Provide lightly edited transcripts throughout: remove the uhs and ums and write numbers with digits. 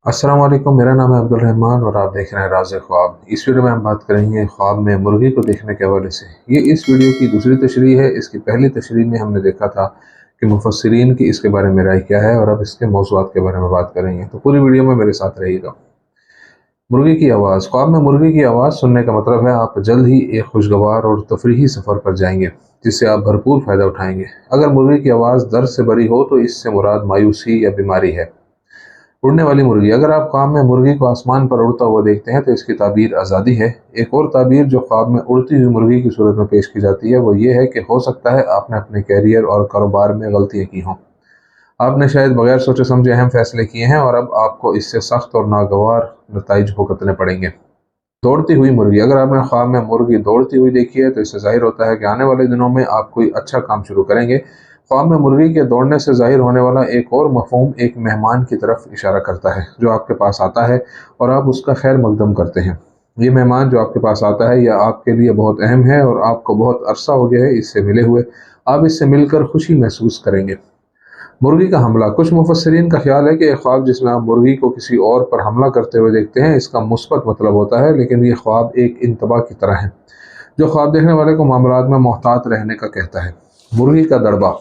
अस्सलाम वालेकुम। मेरा नाम है अब्दुल रहमान और आप देख रहे हैं राज़ ख्वाब। इस वीडियो में हम बात करेंगे ख्वाब में मुर्गी को देखने के हवाले से। ये इस वीडियो की दूसरी तशरीह है। इसकी पहली तशरीह में हमने देखा था कि मुफस्सिरीन की इसके बारे में राय क्या है, और अब इसके मौज़ूआत के बारे में बात करेंगे। तो पूरी वीडियो में मेरे साथ रहिएगा। मुर्गी की आवाज़। ख्वाब में मुर्गी की आवाज़ सुनने का मतलब है आप जल्द ही एक खुशगवार और तफरीही सफ़र पर जाएंगे, जिससे आप भरपूर फ़ायदा उठाएंगे। अगर मुर्गी की आवाज़ दर्द से भरी हो तो इससे मुराद मायूसी या बीमारी है। उड़ने वाली मुर्गी। अगर आप ख्वाब में मुर्गी को आसमान पर उड़ता हुआ देखते हैं तो इसकी ताबीर आज़ादी है। एक और ताबीर जो ख्वाब में उड़ती हुई मुर्गी की सूरत में पेश की जाती है वो ये है कि हो सकता है आपने अपने कैरियर और कारोबार में गलतियाँ की हों। आपने शायद बगैर सोचे समझे अहम फैसले किए हैं और अब आपको इससे सख्त और नागवार नताइज भुगतने पड़ेंगे। दौड़ती हुई मुर्गी। अगर आपने ख्वाब में मुर्गी दौड़ती हुई देखी है तो इससे जाहिर होता है कि आने वाले दिनों में आप कोई अच्छा काम शुरू करेंगे। ख्वाब में मुर्गी के दौड़ने से जाहिर होने वाला एक और मफहूम एक मेहमान की तरफ इशारा करता है जो आपके पास आता है और आप उसका खैर मकदम करते हैं। ये मेहमान जो आपके पास आता है यह आपके लिए बहुत अहम है और आपको बहुत अरसा हो गया है इससे मिले हुए। आप इससे मिलकर खुशी महसूस करेंगे। मुर्गी का हमला। कुछ मुफस्सिरीन का ख्याल है कि एक ख्वाब जिसमें आप मुर्गी को किसी और पर हमला करते हुए देखते हैं इसका मुस्बत मतलब होता है, लेकिन ये ख्वाब एक इंतबा की तरह है जो ख्वाब देखने वाले को मामलात में मोहतात रहने का कहता है। मुर्गी का दड़बा।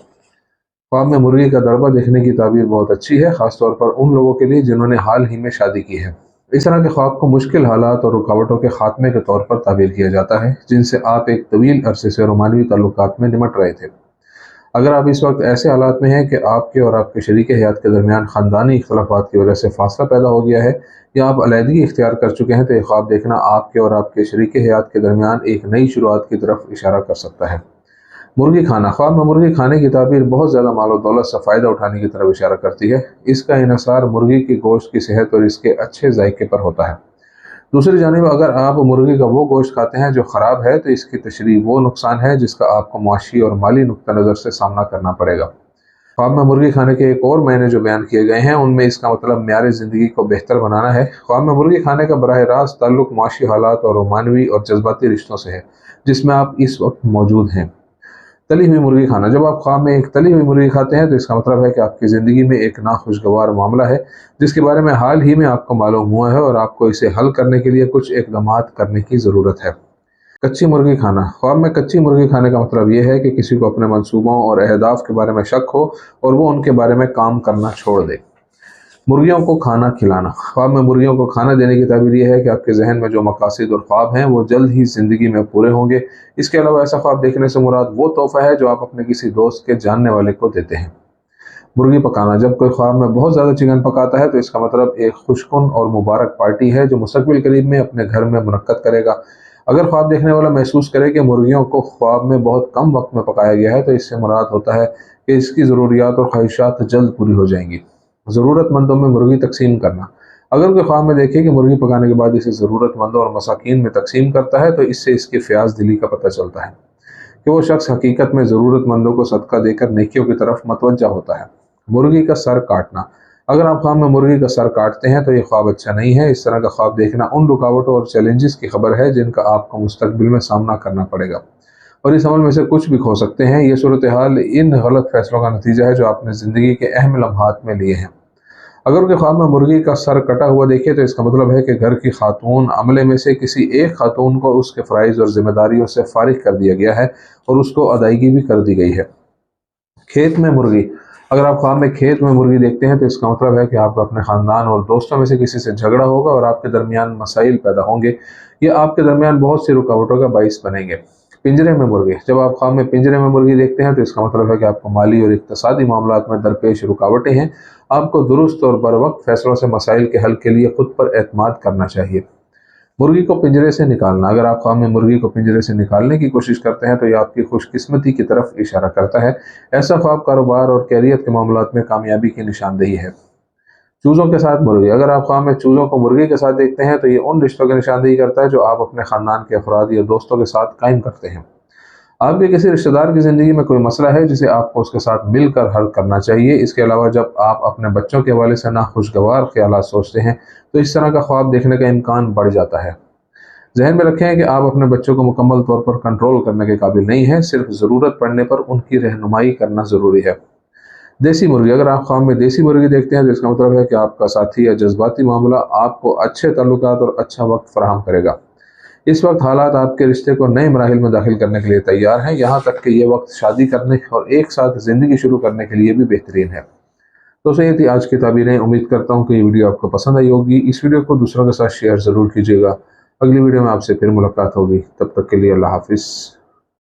ख्वाब में मुर्गी का दड़बा देखने की ताबीर बहुत अच्छी है, खासतौर पर उन लोगों के लिए जिन्होंने हाल ही में शादी की है। इस तरह के ख्वाब को मुश्किल हालात और रुकावटों के खात्मे के तौर पर ताबीर किया जाता है जिनसे आप एक तवील अरसे से रोमानवी ताल्लुकात में निमट रहे थे। अगर आप इस वक्त ऐसे हालात में हैं कि आपके और आपके शरीक हयात के दरमियान ख़ानदानी इख्तलाफात की वजह से फासला पैदा हो गया है या आप अलहदगी इख्तियार कर चुके हैं तो ये ख्वाब देखना आपके और आपके शरीक हयात के दरमियान एक नई शुरुआत की तरफ इशारा कर सकता है। मुर्गी खाना। ख्वाब में मुर्गी खाने की ताबीर बहुत ज़्यादा माल और दौलत से फ़ायदा उठाने की तरफ इशारा करती है। इसका इन्हसार मुर्गी की गोश्त की सेहत और इसके अच्छे जायके पर होता है। दूसरी जानिब अगर आप मुर्गी का वो गोश्त खाते हैं जो ख़राब है तो इसकी तशरीह वो नुकसान है जिसका आपको मुआशी और माली नुक्ता नज़र से सामना करना पड़ेगा। ख्वाब में मुर्गी खाने के एक और मायने जो बयान किए गए हैं उनमें इसका मतलब म्यार ज़िंदगी को बेहतर बनाना है। ख्वाब में मुर्गी खाने का बराह रास्त ताल्लुक मुआशी हालात और रोमानवी और जज्बाती रिश्तों से है जिसमें आप इस वक्त मौजूद हैं। तली हुई मुर्गी खाना। जब आप ख्वाब में एक तली हुई मुर्गी खाते हैं तो इसका मतलब है कि आपकी ज़िंदगी में एक नाखुशगवार मामला है जिसके बारे में हाल ही में आपको मालूम हुआ है और आपको इसे हल करने के लिए कुछ इक़दामात करने की ज़रूरत है। कच्ची मुर्गी खाना। ख्वाब में कच्ची मुर्गी खाने का मतलब यह है कि किसी को अपने मंसूबों और अहदाफ के बारे में शक हो और वो उनके बारे में काम करना छोड़ दे। मुर्गियों को खाना खिलाना। ख्वाब में मुर्गियों को खाना देने की ताबीर यह है कि आपके जहन में जो मकासद और ख्वाब हैं वो जल्द ही ज़िंदगी में पूरे होंगे। इसके अलावा ऐसा ख्वाब देखने से मुराद वो तोहफ़ा है जो आप अपने किसी दोस्त के जानने वाले को देते हैं। मुर्गी पकाना। जब कोई ख्वाब में बहुत ज़्यादा चिकन पकाता है तो इसका मतलब एक खुशकुन और मुबारक पार्टी है जो मुस्तक़बिल करीब में अपने घर में मुनक्कद करेगा। अगर ख्वाब देखने वाला महसूस करे कि मुर्गियों को ख्वाब में बहुत कम वक्त में पकाया गया है तो इससे मुराद होता है कि इसकी ज़रूरियात और ख्वाहिशात जल्द पूरी हो जाएंगी। ज़रूरतमंदों में मुर्गी तकसीम करना। अगर कोई ख्वाब में देखे कि मुर्गी पकाने के बाद इसे ज़रूरतमंदों और मसाकीन में तकसीम करता है तो इससे इसकी फ़याज़ दिली का पता चलता है कि वो शख्स हकीकत में ज़रूरतमंदों को सदका देकर नेकियों की तरफ मतवज्जा होता है। मुर्गी का सर काटना। अगर आप ख्वाब में मुर्गी का सर काटते हैं तो ये ख्वाब अच्छा नहीं है। इस तरह का ख्वाब देखना उन रुकावटों और चैलेंजेस की खबर है जिनका आपको मुस्तकबिल में सामना करना पड़ेगा और इस अमल में से कुछ भी खो सकते हैं। ये सूरत हाल इन गलत फैसलों का नतीजा है जो आपने ज़िंदगी के अहम लम्हात में लिए हैं। अगर उनके ख्वाब में मुर्गी का सर कटा हुआ देखे तो इसका मतलब है कि घर की खातून अमले में से किसी एक खातून को उसके फ़राइज़ और जिम्मेदारियों से फारिग कर दिया गया है और उसको अदायगी भी कर दी गई है। खेत में मुर्गी। अगर आप ख्वाब में खेत में मुर्गी देखते हैं तो इसका मतलब है कि आपको अपने ख़ानदान और दोस्तों में से किसी से झगड़ा होगा और आपके दरमियान मसाइल पैदा होंगे। ये आपके दरमियान बहुत सी रुकावटों का बाइस बनेंगे। पिंजरे में मुर्गी। जब आप ख्वाब में पिंजरे में मुर्गी देखते हैं तो इसका मतलब है कि आपको माली और इक़्तिसादी मामलात में दरपेश रुकावटें हैं। आपको दुरुस्त और बर वक्त फैसलों से मसाइल के हल के लिए खुद पर एतमाद करना चाहिए। मुर्गी को पिंजरे से निकालना। अगर आप ख्वाब में मुर्गी को पिंजरे से निकालने की कोशिश करते हैं तो यह आपकी खुशकिस्मती की तरफ इशारा करता है। ऐसा ख्वाब कारोबार और कैरियर के मामलात में कामयाबी की निशानदेही है। चूज़ों के साथ मुर्गी। अगर आप ख्वाब में चूज़ों को मुर्गी के साथ देखते हैं तो ये उन रिश्तों की निशानदेही करता है जो आप अपने ख़ानदान के अफराद या दोस्तों के साथ कायम करते हैं। आपके किसी रिश्तेदार की ज़िंदगी में कोई मसला है जिसे आपको उसके साथ मिलकर हल करना चाहिए। इसके अलावा जब आप अपने बच्चों के हवाले से नाखुशगवार ख्यालात सोचते हैं तो इस तरह का ख्वाब देखने का इम्कान बढ़ जाता है। ज़हन में रखें कि आप अपने बच्चों को मुकम्मल तौर पर कंट्रोल करने के काबिल नहीं हैं, सिर्फ ज़रूरत पड़ने पर उनकी रहनुमाई करना ज़रूरी है। देसी मुर्गी, अगर आप ख्वाब में देसी मुर्गी देखते हैं तो इसका मतलब है कि आपका साथी या जज्बाती मामला आपको अच्छे ताल्लुकात और अच्छा वक्त फराहम करेगा। इस वक्त हालात आपके रिश्ते को नए मराहिल में दाखिल करने के लिए तैयार हैं, यहाँ तक कि ये वक्त शादी करने और एक साथ ज़िंदगी शुरू करने के लिए भी बेहतरीन है। तो ये थी आज की ताबीरें। उम्मीद करता हूँ कि ये वीडियो आपको पसंद आई होगी। इस वीडियो को दूसरों के साथ शेयर ज़रूर कीजिएगा। अगली वीडियो में आपसे फिर मुलाकात होगी, तब तक के लिए अल्लाह हाफिज़।